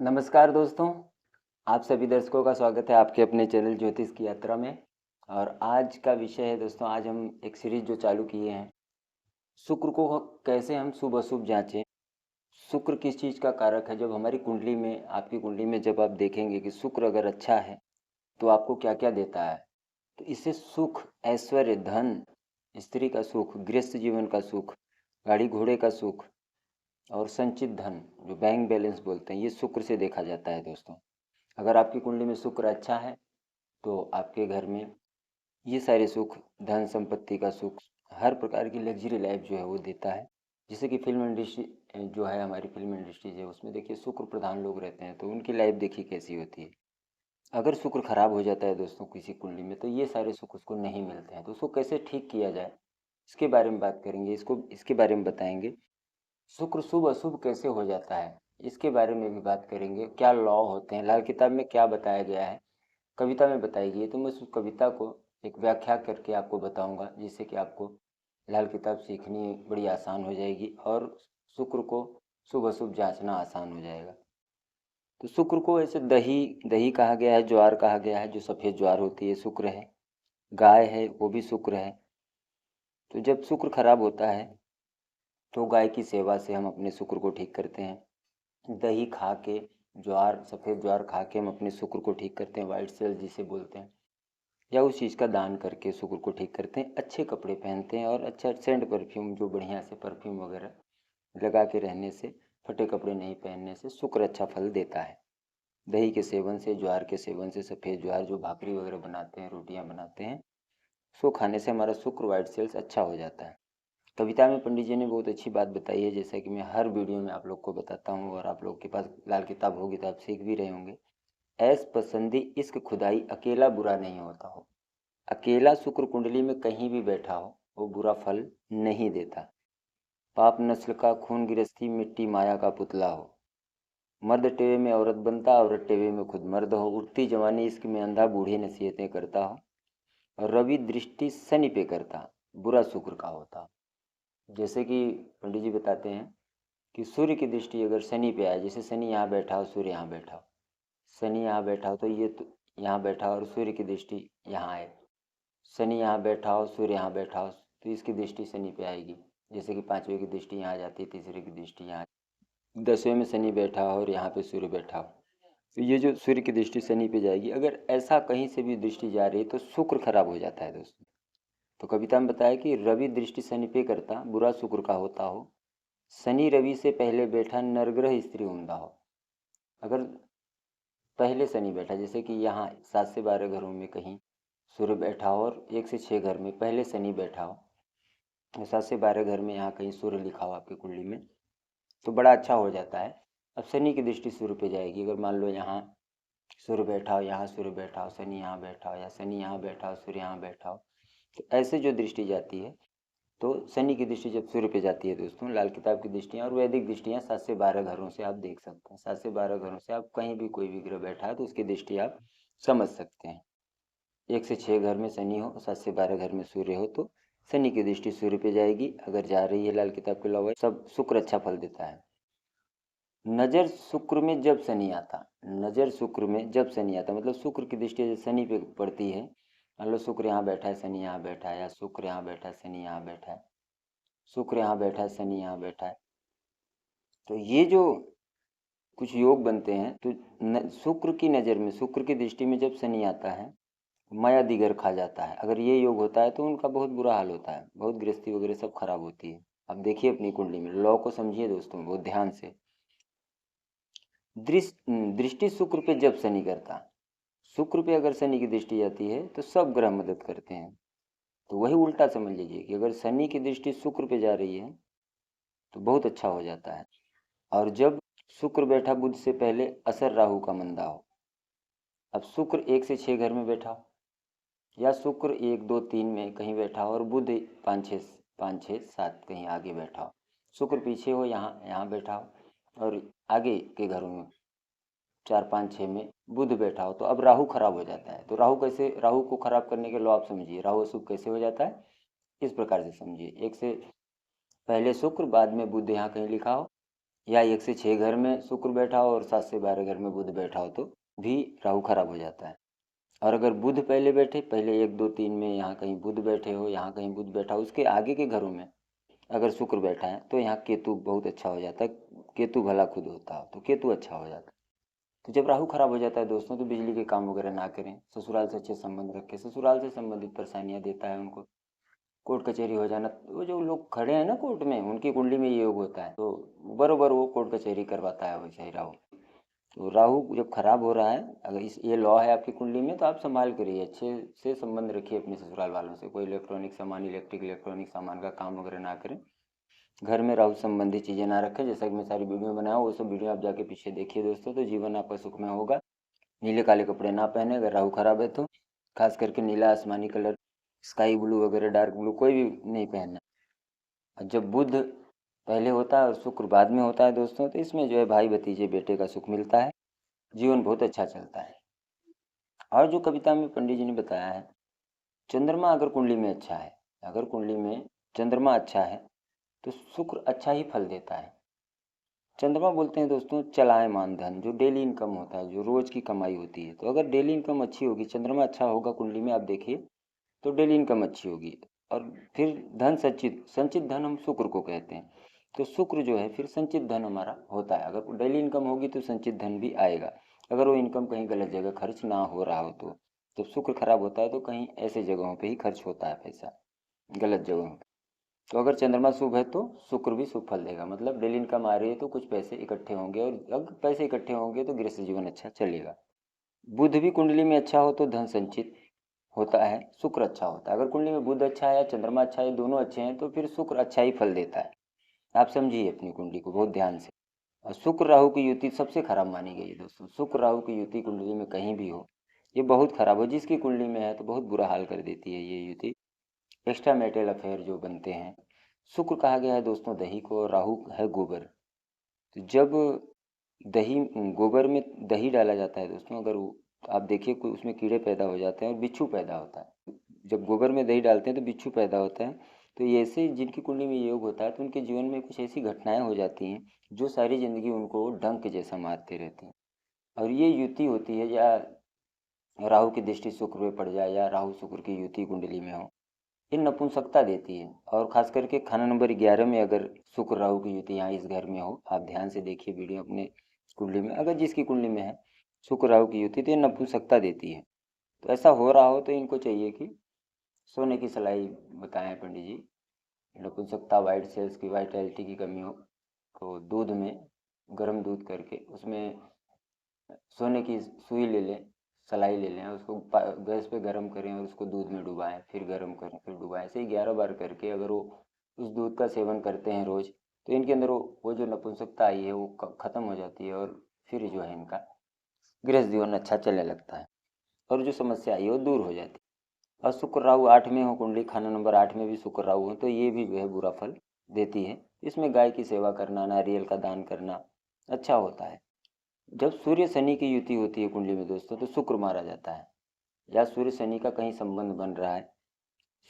नमस्कार दोस्तों, आप सभी दर्शकों का स्वागत है आपके अपने चैनल ज्योतिष की यात्रा में। और आज का विषय है दोस्तों, आज हम एक सीरीज जो चालू किए हैं, शुक्र को कैसे हम शुभ अशुभ जांचें। शुक्र किस चीज़ का कारक है। जब हमारी कुंडली में, आपकी कुंडली में जब आप देखेंगे कि शुक्र अगर अच्छा है तो आपको क्या क्या देता है, तो इससे सुख, ऐश्वर्य, धन, स्त्री का सुख, गृहस्थ जीवन का सुख, गाड़ी घोड़े का सुख और संचित धन, जो बैंक बैलेंस बोलते हैं, ये शुक्र से देखा जाता है दोस्तों। अगर आपकी कुंडली में शुक्र अच्छा है तो आपके घर में ये सारे सुख, धन संपत्ति का सुख, हर प्रकार की लग्जरी लाइफ जो है वो देता है। जैसे कि फिल्म इंडस्ट्री जो है, हमारी फिल्म इंडस्ट्रीज है, उसमें देखिए शुक्र प्रधान लोग रहते हैं, तो उनकी लाइफ देखिए कैसी होती है। अगर शुक्र खराब हो जाता है दोस्तों किसी कुंडली में, तो ये सारे सुख उसको नहीं मिलते हैं। तो उसको कैसे ठीक किया जाए, इसके बारे में बात करेंगे, इसके बारे में बताएंगे। शुक्र शुभ अशुभ कैसे हो जाता है, इसके बारे में भी बात करेंगे। क्या लॉ होते हैं, लाल किताब में क्या बताया गया है, कविता में बताई गई है, तो मैं उस कविता को एक व्याख्या करके आपको बताऊंगा, जिससे कि आपको लाल किताब सीखनी बड़ी आसान हो जाएगी और शुक्र को शुभ अशुभ जांचना आसान हो जाएगा। तो शुक्र को ऐसे दही दही कहा गया है, ज्वार कहा गया है, जो सफ़ेद ज्वार होती है शुक्र है। गाय है, वो भी शुक्र है। तो जब शुक्र खराब होता है तो गाय की सेवा से हम अपने शुक्र को ठीक करते हैं। दही खा के, ज्वार, सफ़ेद ज्वार खा के हम अपने शुक्र को ठीक करते हैं, वाइट सेल्स जिसे बोलते हैं। या उस चीज़ का दान करके शुक्र को ठीक करते हैं। अच्छे कपड़े पहनते हैं और अच्छा सेंट परफ्यूम, जो बढ़िया से परफ्यूम वगैरह लगा के रहने से, फटे कपड़े नहीं पहनने से शुक्र अच्छा फल देता है। दही के सेवन से, ज्वार के सेवन से, सफ़ेद ज्वार जो भाकरी वगैरह बनाते हैं, रोटियां बनाते हैं, उसको खाने से हमारा शुक्र, वाइट सेल्स अच्छा हो जाता है। कविता में पंडित जी ने बहुत अच्छी बात बताई है, जैसा कि मैं हर वीडियो में आप लोग को बताता हूँ, और आप लोग के पास लाल किताब होगी तो आप सीख भी रहे होंगे। ऐस पसंदी इश्क खुदाई, अकेला बुरा नहीं होता हो। अकेला शुक्र कुंडली में कहीं भी बैठा हो वो बुरा फल नहीं देता। पाप नस्ल का खून गृहस्थी, मिट्टी माया का पुतला हो। मर्द टेवे में औरत बनता, औरत टेवे में खुद मर्द हो। उठती जवानी इश्क में अंधा, बूढ़े नसीहतें करता हो। और रवि दृष्टि शनि पे करता, बुरा शुक्र का होता। जैसे कि पंडित जी बताते हैं कि सूर्य की दृष्टि अगर शनि पे आए, जैसे शनि यहाँ बैठा हो, सूर्य यहाँ बैठा हो, शनि यहाँ बैठा हो, तो ये तो यहाँ बैठा हो और सूर्य की दृष्टि यहाँ आए। शनि यहाँ बैठा हो, सूर्य यहाँ बैठा हो, तो इसकी दृष्टि शनि पे आएगी। जैसे कि पांचवें की दृष्टि यहाँ आ जाती है, तीसरे की दृष्टि यहाँ, 10वें में शनि बैठा हो और यहाँ पे सूर्य बैठा हो, तो ये जो सूर्य की दृष्टि शनि पे जाएगी। अगर ऐसा कहीं से भी दृष्टि जा रही है तो शुक्र खराब हो जाता है दोस्तों। तो कविता में बताया कि रवि दृष्टि शनि पे करता, बुरा शुक्र का होता हो। शनि रवि से पहले बैठा, नरग्रह स्त्री उमदा हो। अगर पहले शनि बैठा, जैसे कि यहाँ 7 से 12 घरों में कहीं सूर्य बैठा हो और 1 से 6 घर में पहले शनि बैठा हो, 7 से 12 घर में यहाँ कहीं सूर्य लिखा हो आपकी कुंडली में, तो बड़ा अच्छा हो जाता है। अब शनि की दृष्टि सूर्य पे जाएगी। अगर मान लो यहाँ सूर्य बैठा हो, यहाँ सूर्य बैठा हो, शनि यहाँ बैठा हो, या शनि यहाँ बैठा हो, सूर्य यहाँ बैठा हो, तो ऐसे जो दृष्टि जाती है, तो शनि की दृष्टि जब सूर्य पे जाती है दोस्तों, लाल किताब की दृष्टियाँ और वैदिक दृष्टियाँ 7 से 12 घरों से आप देख सकते हैं। 7 से 12 घरों से आप कहीं भी कोई भी ग्रह बैठा है तो उसकी दृष्टि आप समझ सकते हैं। 1 से 6 घर में शनि हो, 7 से 12 घर में सूर्य हो, तो शनि की दृष्टि सूर्य पे जाएगी। अगर जा रही है लाल किताब के अलावा, सब शुक्र अच्छा फल देता है। नजर शुक्र में जब शनि आता, नजर शुक्र में जब शनि आता, मतलब शुक्र की दृष्टि जब शनि पे पड़ती है, मान लो शुक्र यहाँ बैठा है, शनि यहाँ बैठा है, या शुक्र यहाँ बैठा है, शनि यहाँ बैठा है, शुक्र यहाँ बैठा है, शनि यहाँ बैठा है, तो ये जो कुछ योग बनते हैं, तो शुक्र की नज़र में, शुक्र की दृष्टि में जब शनि आता है, माया दिगर खा जाता है। अगर ये योग होता है तो उनका बहुत बुरा हाल होता है, बहुत गृहस्थी वगैरह सब खराब होती है। अब देखिए अपनी कुंडली में लॉ को समझिए दोस्तों बहुत ध्यान से। दृष्टि शुक्र पे जब शनि करता, शुक्र पे अगर शनि की दृष्टि जाती है तो सब ग्रह मदद करते हैं। तो वही उल्टा समझ लीजिए कि अगर शनि की दृष्टि शुक्र पे जा रही है तो बहुत अच्छा हो जाता है। और जब शुक्र बैठा बुध से पहले असर राहु का मंदा हो, अब शुक्र 1 से 6 घर में बैठा हो, या शुक्र 1 2 3 में कहीं बैठा हो और बुध 5 6 7 कहीं आगे बैठा हो, शुक्र पीछे हो, यहाँ बैठा हो, और आगे के घरों में 4 5 6 में बुध बैठा हो, तो अब राहु खराब हो जाता है। तो राहु कैसे, राहु को खराब करने के लॉ आप समझिए, राहु अशुभ कैसे हो जाता है, इस प्रकार से समझिए। 1 से पहले शुक्र, बाद में बुध यहाँ कहीं लिखा हो, या 1 से 6 घर में शुक्र बैठा हो और 7 से 12 घर में बुध बैठा हो तो भी राहु खराब हो जाता है। और अगर बुध पहले बैठे, पहले 1 2 3 में यहाँ कहीं बुध बैठे हो, यहाँ कहीं बुध बैठा हो, उसके आगे के घरों में अगर शुक्र बैठा है तो यहाँ केतु बहुत अच्छा हो जाता है। केतु भला खुद होता हो तो केतु अच्छा हो जाता है। तो जब राहु खराब हो जाता है दोस्तों तो बिजली के काम वगैरह ना करें, ससुराल से अच्छे संबंध रखें। ससुराल से संबंधित परेशानियां देता है उनको, कोर्ट कचहरी हो जाना। वो जो लोग खड़े हैं ना कोर्ट में, उनकी कुंडली में ये योग होता है, तो बरोबर वो कोर्ट कचहरी करवाता है वैसे ही राहु। तो राहु जब खराब हो रहा है, अगर इस ये लॉ है आपकी कुंडली में, तो आप संभाल करिए, अच्छे से संबंध रखिए अपने ससुराल वालों से। कोई इलेक्ट्रॉनिक सामान, इलेक्ट्रॉनिक सामान का काम वगैरह ना करें, घर में राहु संबंधी चीज़ें ना रखें। जैसा कि मैं सारी वीडियो बनाया वो सब वीडियो आप जाके पीछे देखिए दोस्तों, तो जीवन आपका सुखमय होगा। नीले काले कपड़े ना पहने अगर राहु खराब है तो, खास करके नीला, आसमानी कलर, स्काई ब्लू वगैरह, डार्क ब्लू कोई भी नहीं पहनना। और जब बुध पहले होता है और शुक्र बाद में होता है दोस्तों, तो इसमें जो है भाई भतीजे बेटे का सुख मिलता है, जीवन बहुत अच्छा चलता है। और जो कविता में पंडित जी ने बताया है, चंद्रमा अगर कुंडली में अच्छा है, अगर कुंडली में चंद्रमा अच्छा है तो शुक्र अच्छा ही फल देता है। चंद्रमा बोलते हैं दोस्तों चलायमान धन, जो डेली इनकम होता है, जो रोज की कमाई होती है। तो अगर डेली इनकम अच्छी होगी, चंद्रमा अच्छा होगा कुंडली में, आप देखिए तो डेली इनकम अच्छी होगी। और फिर धन संचित, संचित धन हम शुक्र को कहते हैं। तो शुक्र जो है फिर संचित धन हमारा होता है। अगर डेली इनकम होगी तो संचित धन भी आएगा, अगर वो इनकम कहीं गलत जगह खर्च ना हो रहा हो तो। जब शुक्र खराब होता है तो कहीं ऐसे जगहों पे ही खर्च होता है पैसा, गलत जगहों पे। तो अगर चंद्रमा शुभ है तो शुक्र भी शुभ फल देगा, मतलब डेली इनकम आ रही है तो कुछ पैसे इकट्ठे होंगे, और अगर पैसे इकट्ठे होंगे तो गृहस्थ जीवन अच्छा चलेगा। बुध भी कुंडली में अच्छा हो तो धन संचित होता है, शुक्र अच्छा होता है। अगर कुंडली में बुध अच्छा है या चंद्रमा अच्छा है, दोनों अच्छे हैं, तो फिर शुक्र अच्छा ही फल देता है। आप समझिए अपनी कुंडली को बहुत ध्यान से। और शुक्र राहु की युति सबसे खराब मानी गई है दोस्तों। शुक्र राहु की युति कुंडली में कहीं भी हो, ये बहुत खराब हो। जिसकी कुंडली में है तो बहुत बुरा हाल कर देती है ये युति। एक्स्ट्रा मैरिटल अफेयर जो बनते हैं। शुक्र कहा गया है दोस्तों दही को, और राहु है गोबर। तो जब दही, गोबर में दही डाला जाता है दोस्तों, अगर आप देखिए कोई उसमें कीड़े पैदा हो जाते हैं और बिच्छू पैदा होता है। जब गोबर में दही डालते हैं तो बिच्छू पैदा होता है। तो ये ऐसे जिनकी कुंडली में योग होता है तो उनके जीवन में कुछ ऐसी घटनाएं हो जाती हैं जो सारी जिंदगी उनको डंक जैसा मारती रहती हैं। और ये युति होती है, या राहु की दृष्टि शुक्र पे पड़ जाए, या राहु शुक्र की युति कुंडली में हो, ये नपुंसकता देती है। और खास करके खाना नंबर 11 में अगर शुक्र राहु की युति यहाँ इस घर में हो, आप ध्यान से देखिए वीडियो अपने कुंडली में, अगर जिसकी कुंडली में है शुक्र राहु की युति, तो ये नपुंसकता देती है। तो ऐसा हो रहा हो तो इनको चाहिए कि सोने की सलाई बताएं पंडित जी। नपुंसकता, वाइट सेल्स की, वाइटैलिटी की कमी हो तो दूध में, गर्म दूध करके उसमें सोने की सुई ले लें, सलाई ले लें, उसको गैस पे गर्म करें और उसको दूध में डुबाएं, फिर गर्म करें, फिर डुबाएं। ऐसे ही 11 बार करके अगर वो उस दूध का सेवन करते हैं रोज, तो इनके अंदर वो जो नपुंसकता आई है वो खत्म हो जाती है, और फिर जो है इनका गृहस्थ जीवन अच्छा चलने लगता है, और जो समस्या आई है वो दूर हो जाती है। और शुक्र राहु 8 में हो कुंडली, खाना नंबर 8 में भी शुक्र राहु हो, तो ये भी जो है बुरा फल देती है। इसमें गाय की सेवा करना, नारियल का दान करना अच्छा होता है। जब सूर्य शनि की युति होती है कुंडली में दोस्तों, तो शुक्र मारा जाता है, या सूर्य शनि का कहीं संबंध बन रहा है,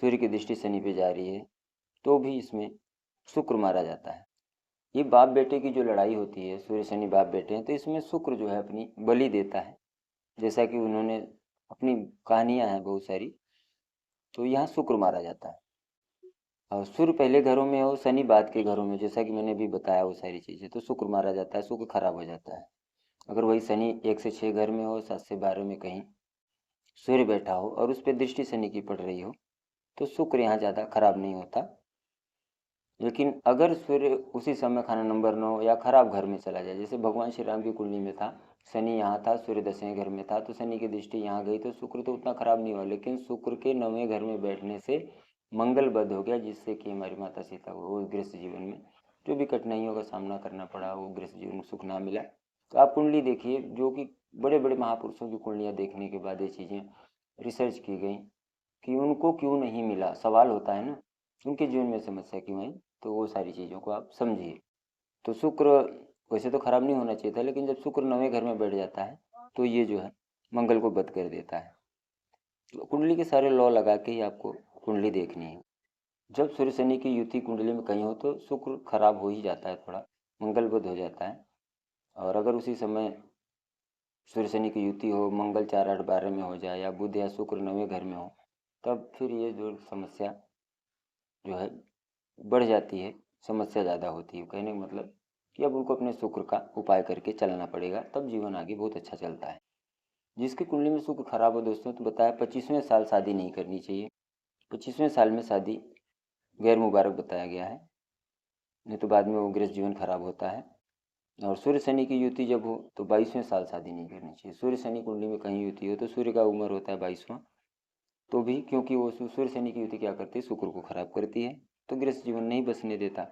सूर्य की दृष्टि शनि पे जा रही है, तो भी इसमें शुक्र मारा जाता है। ये बाप बेटे की जो लड़ाई होती है, सूर्य शनि बाप बेटे हैं, तो इसमें शुक्र जो है अपनी बलि देता है। जैसा कि उन्होंने अपनी कहानियां हैं बहुत सारी, तो यहाँ शुक्र मारा जाता है। और सूर्य पहले घरों में हो, शनि बाद के घरों में, जैसा कि मैंने अभी बताया वो सारी चीज़ें, तो शुक्र मारा जाता है, शुक्र खराब हो जाता है। अगर वही शनि 1 से 6 घर में हो, 7 से 12 में कहीं सूर्य बैठा हो और उस पर दृष्टि शनि की पड़ रही हो, तो शुक्र यहाँ ज़्यादा खराब नहीं होता। लेकिन अगर सूर्य उसी समय खाना नंबर 9 या खराब घर में चला जाए, जैसे भगवान श्री राम की कुंडली में था, शनि यहाँ था, सूर्य 10वें घर में था, तो शनि की दृष्टि यहाँ गई तो शुक्र तो उतना खराब नहीं हुआ, लेकिन शुक्र के 9वें घर में बैठने से मंगल बद हो गया, जिससे कि हमारी माता सीता को वो गृहस्थ जीवन में जो भी कठिनाइयों का सामना करना पड़ा, वो गृहस्थ जीवन में सुख ना मिला। तो आप कुंडली देखिए, जो कि बड़े बड़े महापुरुषों की कुंडलियाँ देखने के बाद ये चीज़ें रिसर्च की गई कि उनको क्यों नहीं मिला। सवाल होता है ना, उनके जीवन में समस्या क्यों आई, तो वो सारी चीज़ों को आप समझिए। तो शुक्र वैसे तो खराब नहीं होना चाहिए था, लेकिन जब शुक्र 9वें घर में बैठ जाता है तो ये जो है मंगल को बद कर देता है। तो कुंडली के सारे लॉ लगा के ही आपको कुंडली देखनी है। जब सूर्य शनि की युति कुंडली में कहीं हो तो शुक्र खराब हो ही जाता है थोड़ा, मंगल बुध हो जाता है। और अगर उसी समय सूर्य शनि की युति हो, मंगल 4, 8, 12 में हो जाए या बुध या शुक्र 9वें घर में हो, तब फिर ये जो समस्या जो है बढ़ जाती है, समस्या ज़्यादा होती है। कहने का मतलब कि अब उनको अपने शुक्र का उपाय करके चलना पड़ेगा, तब जीवन आगे बहुत अच्छा चलता है। जिसकी कुंडली में शुक्र खराब हो दोस्तों, तो बताया 25वें साल शादी नहीं करनी चाहिए। 25वें साल में शादी गैर मुबारक बताया गया है, नहीं तो बाद में वो गृहस्थ जीवन खराब होता है। और सूर्य शनि की युति जब हो तो 22वें साल शादी नहीं करनी चाहिए। सूर्य शनि कुंडली में कहीं युति हो तो सूर्य का उम्र होता है 22वां, तो भी क्योंकि वो सूर्य शनि की युति क्या करती है, शुक्र को खराब करती है, तो गृहस्थ जीवन नहीं बसने देता।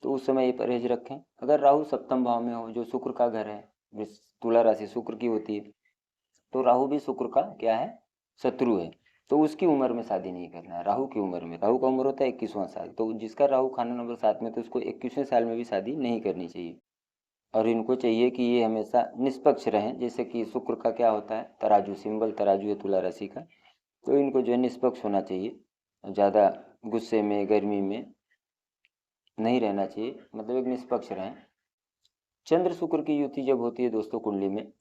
तो उस समय ये परहेज रखें। अगर राहु सप्तम भाव में हो, जो शुक्र का घर है, तुला राशि शुक्र की होती है, तो राहु भी शुक्र का क्या है, शत्रु है, तो उसकी उम्र में शादी नहीं करना है। राहु की उम्र में, राहु का उम्र होता है 21वां साल, तो जिसका राहु खाना नंबर 7 में, तो उसको 21वें साल में भी शादी नहीं करनी चाहिए। और इनको चाहिए कि ये हमेशा निष्पक्ष रहें। जैसे कि शुक्र का क्या होता है, तराजू, सिंबल तराजू है तुला राशि का, तो इनको जो है निष्पक्ष होना चाहिए, ज़्यादा गुस्से में गर्मी में नहीं रहना चाहिए, मतलब एक निष्पक्ष रहें। चंद्र शुक्र की युति जब होती है दोस्तों कुंडली में,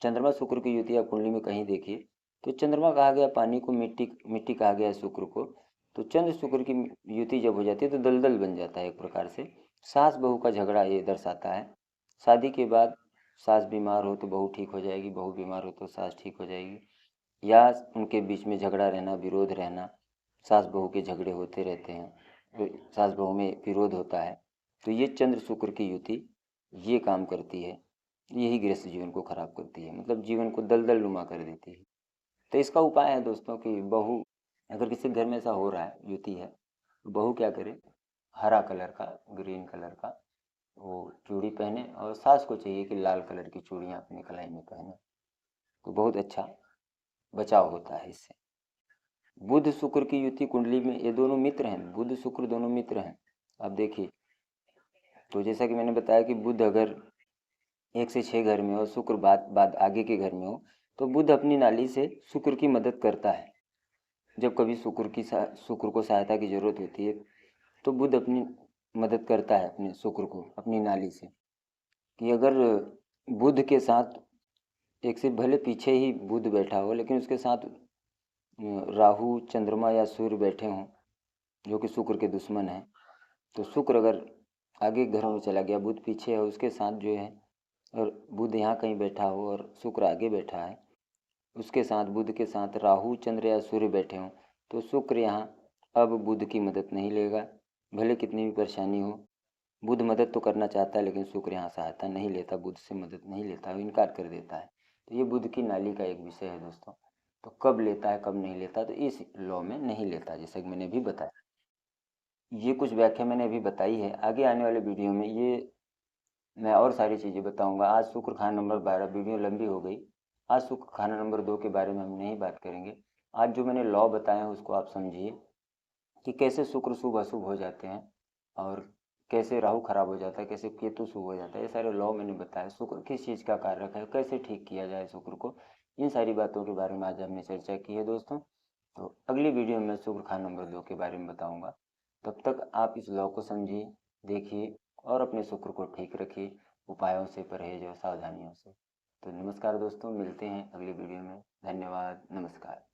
चंद्रमा शुक्र की युति आप कुंडली में कहीं देखिए, तो चंद्रमा कहा गया पानी को, मिट्टी मिट्टी कहा गया है शुक्र को, तो चंद्र शुक्र की युति जब हो जाती है तो दलदल बन जाता है एक प्रकार से। सास बहू का झगड़ा ये दर्शाता है। शादी के बाद सास बीमार हो तो बहू ठीक हो जाएगी, बहू बीमार हो तो सास ठीक हो जाएगी, या उनके बीच में झगड़ा रहना, विरोध रहना, सास बहू के झगड़े होते रहते हैं, तो सास बहू में विरोध होता है, तो ये चंद्र शुक्र की युति ये काम करती है, यही गृहस्थ जीवन को खराब करती है, मतलब जीवन को दलदल नुमा कर देती है। तो इसका उपाय है दोस्तों कि बहू, अगर किसी घर में ऐसा हो रहा है, युति है, तो बहू क्या करे, हरा कलर का, ग्रीन कलर का वो चूड़ी पहने, और सास को चाहिए कि लाल कलर की चूड़ियाँ अपनी कलाई में पहने, तो बहुत अच्छा बचाव होता है इससे। बुध शुक्र की युति कुंडली में, ये दोनों मित्र हैं, बुध शुक्र दोनों मित्र हैं। अब देखिए, तो जैसा कि मैंने बताया कि बुध अगर 1 से 6 घर में हो, शुक्र बाद बाद आगे के घर में हो, तो बुध अपनी नाली से शुक्र की मदद करता है। जब कभी शुक्र को सहायता की जरूरत होती है, तो बुध अपनी मदद करता है अपने शुक्र को अपनी नाली से। कि अगर बुध के साथ एक से भले पीछे ही बुध बैठा हो, लेकिन उसके साथ राहु, चंद्रमा या सूर्य बैठे हों, जो कि शुक्र के दुश्मन हैं, तो शुक्र अगर आगे घरों में चला गया, बुध पीछे है, उसके साथ जो है, और बुध यहाँ कहीं बैठा हो और शुक्र आगे बैठा है, उसके साथ बुध के साथ राहु, चंद्र या सूर्य बैठे हों, तो शुक्र यहाँ अब बुध की मदद नहीं लेगा, भले कितनी भी परेशानी हो। बुध मदद तो करना चाहता है, लेकिन शुक्र यहाँ सहायता नहीं लेता, बुध से मदद नहीं लेता, इनकार कर देता है। तो ये बुध की नाली का एक विषय है दोस्तों। तो कब लेता है कब नहीं लेता, तो इस लॉ में नहीं लेता, जैसा कि मैंने अभी बताया। ये कुछ व्याख्या मैंने अभी बताई है, आगे आने वाले वीडियो में ये मैं और सारी चीज़ें बताऊंगा। आज शुक्र खाना नंबर 12, वीडियो लंबी हो गई। आज शुक्र खाना नंबर 2 के बारे में हम नहीं बात करेंगे। आज जो मैंने लॉ बताए हैं उसको आप समझिए कि कैसे शुक्र शुभ अशुभ हो जाते हैं, और कैसे राहु खराब हो जाता है, कैसे केतु शुभ हो जाता है, ये सारे लॉ मैंने बताया। शुक्र किस चीज़ का कारक है, कैसे ठीक किया जाए शुक्र को, इन सारी बातों के बारे में आज हमने चर्चा की है दोस्तों। तो अगली वीडियो में शुक्र खाना नंबर 2 के बारे में बताऊँगा। तब तक आप इस लॉ को समझिए, देखिए और अपने शुक्र को ठीक रखिए उपायों से, परहेज और सावधानियों से। तो नमस्कार दोस्तों, मिलते हैं अगली वीडियो में। धन्यवाद, नमस्कार।